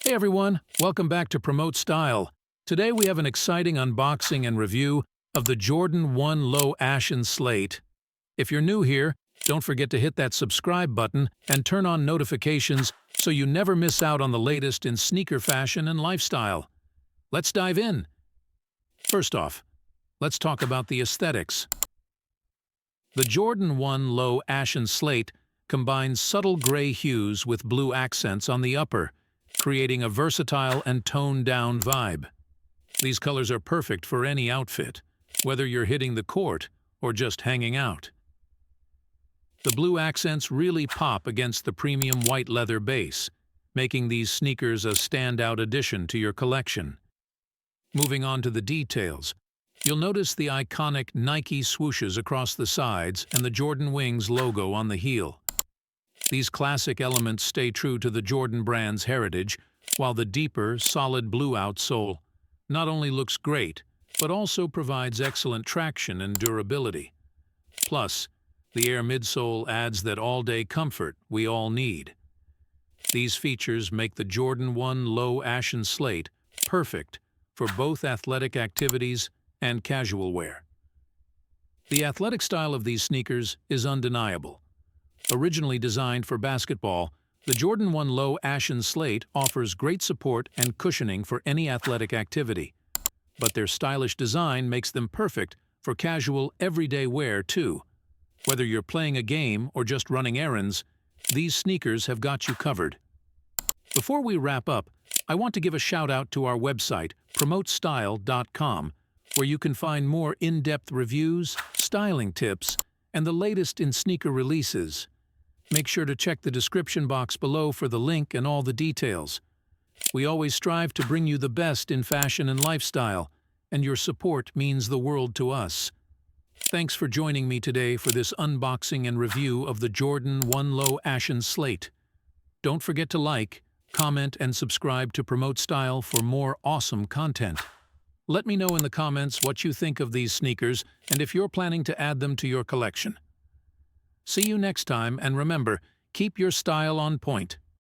Hey everyone, welcome back to Promote Style. Today we have an exciting unboxing and review of the Jordan 1 Low Ashen Slate. If you're new here, don't forget to hit that subscribe button and turn on notifications so you never miss out on the latest in sneaker fashion and lifestyle. Let's dive in. First off, let's talk about the aesthetics. The Jordan 1 Low Ashen Slate combines subtle gray hues with blue accents on the upper, creating a versatile and toned-down vibe. These colors are perfect for any outfit, whether you're hitting the court or just hanging out. The blue accents really pop against the premium white leather base, making these sneakers a standout addition to your collection. Moving on to the details, you'll notice the iconic Nike swooshes across the sides and the Jordan Wings logo on the heel. These classic elements stay true to the Jordan brand's heritage, while the deeper, solid blue outsole not only looks great, but also provides excellent traction and durability. Plus, the Air midsole adds that all-day comfort we all need. These features make the Jordan 1 Low Ashen Slate perfect for both athletic activities and casual wear. The athletic style of these sneakers is undeniable. Originally designed for basketball, the Jordan 1 Low Ashen Slate offers great support and cushioning for any athletic activity. But their stylish design makes them perfect for casual, everyday wear too. Whether you're playing a game or just running errands, these sneakers have got you covered. Before we wrap up, I want to give a shout-out to our website, promotestyle.com, where you can find more in-depth reviews, styling tips, and the latest in sneaker releases. Make sure to check the description box below for the link and all the details. We always strive to bring you the best in fashion and lifestyle, and your support means the world to us. Thanks for joining me today for this unboxing and review of the Jordan 1 Low Ashen Slate. Don't forget to like, comment, and subscribe to Promote Style for more awesome content. Let me know in the comments what you think of these sneakers and if you're planning to add them to your collection. See you next time, and remember, keep your style on point.